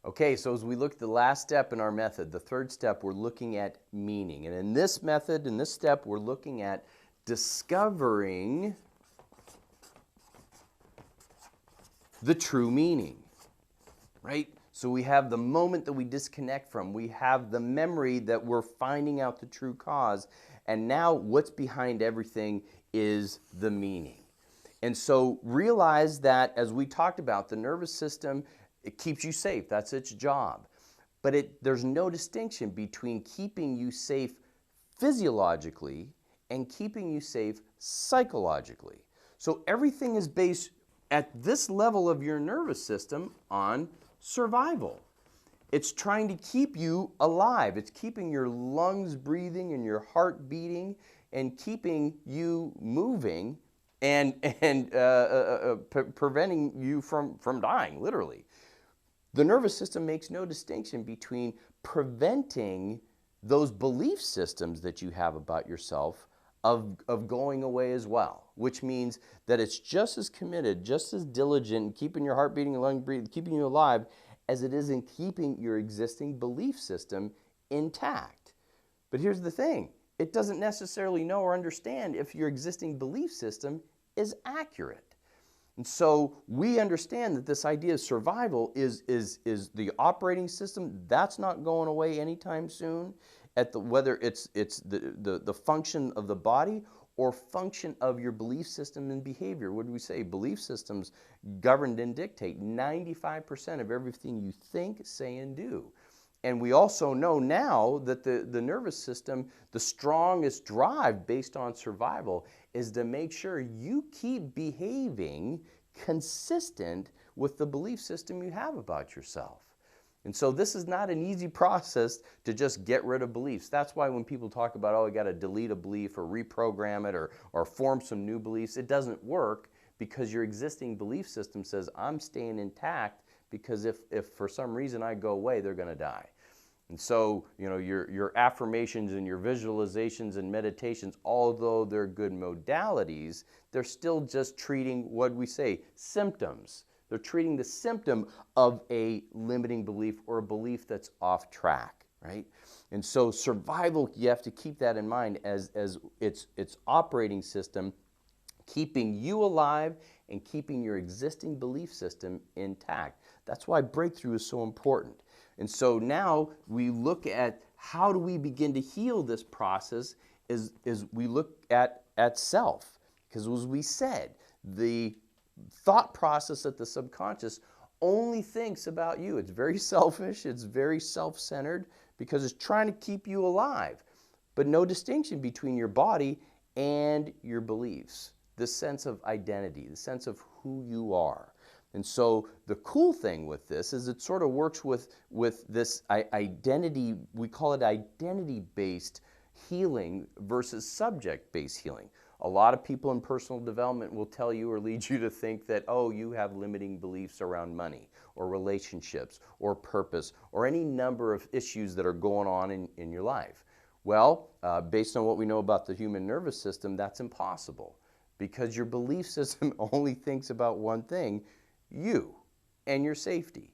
Okay, so as we look at the last step in our method, the third step, we're looking at meaning. And in this method, in this step, we're looking at discovering the true meaning, right? So we have the moment that we disconnect from. We have the memory that we're finding out the true cause. And now what's behind everything is the meaning. And so realize that, as we talked about, the nervous system, it keeps you safe. That's its job. But there's no distinction between keeping you safe physiologically and keeping you safe psychologically. So everything is based at this level of your nervous system on survival. It's trying to keep you alive. It's keeping your lungs breathing and your heart beating and keeping you moving and preventing you from dying, literally. The nervous system makes no distinction between preventing those belief systems that you have about yourself of going away as well, which means that it's just as committed, just as diligent in keeping your heart beating and lung breathing, keeping you alive, as it is in keeping your existing belief system intact. But here's the thing, it doesn't necessarily know or understand if your existing belief system is accurate. And so we understand that this idea of survival is the operating system. That's not going away anytime soon, whether it's the function of the body or function of your belief system and behavior. What do we say? Belief systems govern and dictate 95% of everything you think, say, and do. And we also know now that the nervous system, the strongest drive based on survival is to make sure you keep behaving consistent with the belief system you have about yourself. And so this is not an easy process to just get rid of beliefs. That's why when people talk about, oh, I got to delete a belief or reprogram it or form some new beliefs, it doesn't work because your existing belief system says, I'm staying intact because if for some reason I go away, they're going to die. And so, your affirmations and your visualizations and meditations, although they're good modalities, they're still just treating, what we say, symptoms. They're treating the symptom of a limiting belief or a belief that's off track, right? And so survival, you have to keep that in mind as its operating system, keeping you alive and keeping your existing belief system intact. That's why breakthrough is so important. And so now we look at how do we begin to heal this process is we look at self. Because as we said, the thought process at the subconscious only thinks about you. It's very selfish, it's very self-centered because it's trying to keep you alive. But no distinction between your body and your beliefs. The sense of identity, the sense of who you are. And so the cool thing with this is it sort of works with this identity, we call it identity-based healing versus subject-based healing. A lot of people in personal development will tell you or lead you to think that, oh, you have limiting beliefs around money or relationships or purpose or any number of issues that are going on in your life. Well, based on what we know about the human nervous system, that's impossible because your belief system only thinks about one thing, you and your safety.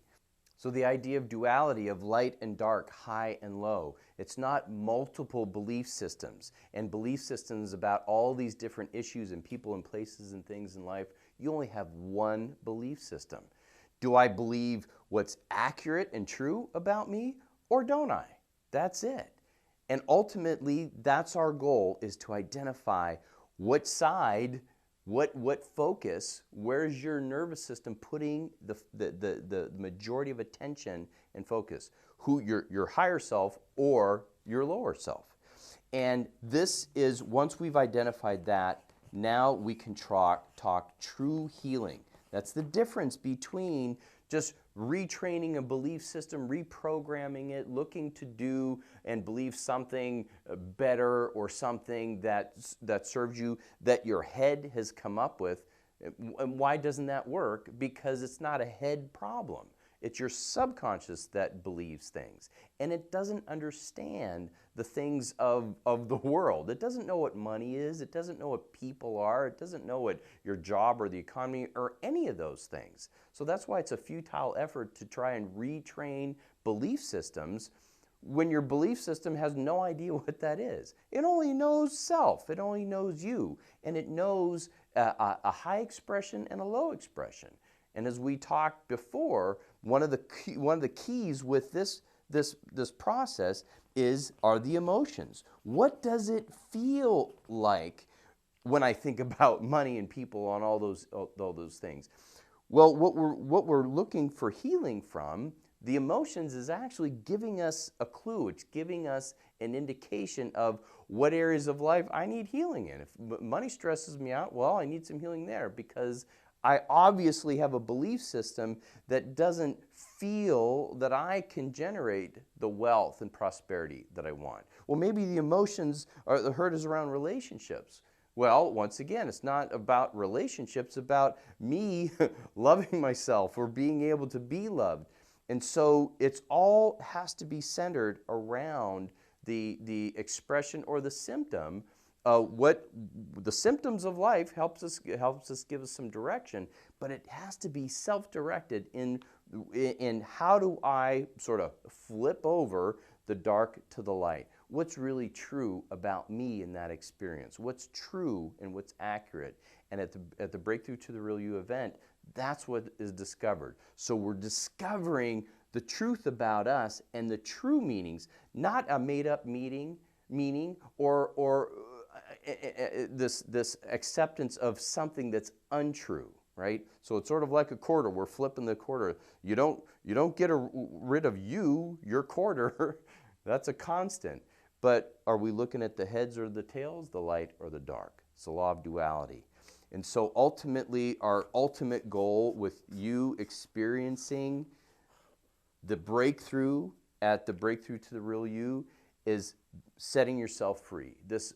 So the idea of duality, of light and dark, high and low, it's not multiple belief systems and belief systems about all these different issues and people and places and things in life. You only have one belief system. Do I believe what's accurate and true about me or don't I? That's it. And ultimately, that's our goal, is to identify what side, what focus, where's your nervous system putting the majority of attention and focus? Who, your higher self or your lower self? And this is, once we've identified that, now we can talk true healing. That's the difference between just retraining a belief system, reprogramming it, looking to do and believe something better or something that serves you, that your head has come up with. And why doesn't that work? Because it's not a head problem. It's your subconscious that believes things. And it doesn't understand the things of the world. It doesn't know what money is. It doesn't know what people are. It doesn't know what your job or the economy or any of those things. So that's why it's a futile effort to try and retrain belief systems when your belief system has no idea what that is. It only knows self. It only knows you. And it knows a high expression and a low expression. And as we talked before, one of the keys with this process are the emotions. What does it feel like when I think about money and people on all those things? Well, what we're looking for healing from, the emotions, is actually giving us a clue. It's giving us an indication of what areas of life I need healing in. If money stresses me out, well, I need some healing there because I obviously have a belief system that doesn't feel that I can generate the wealth and prosperity that I want. Well, maybe the emotions or the hurt is around relationships. Well, once again, it's not about relationships, it's about me loving myself or being able to be loved. And so it's all has to be centered around the expression or the symptom. What the symptoms of life helps us give us some direction, but it has to be self-directed in how do I sort of flip over the dark to the light. What's really true about me in that experience? What's true and what's accurate? And at the Breakthrough to the Real You event, that's what is discovered. So we're discovering the truth about us and the true meanings, not a made-up meaning or this acceptance of something that's untrue, right? So it's sort of like a quarter. We're flipping the quarter. You don't get rid of your quarter. That's a constant. But are we looking at the heads or the tails, the light or the dark? It's the law of duality. And so ultimately, our ultimate goal with you experiencing the breakthrough at the Breakthrough to the Real You is setting yourself free. This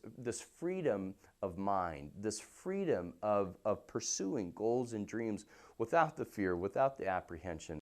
freedom of mind, this freedom of pursuing goals and dreams without the fear, without the apprehension,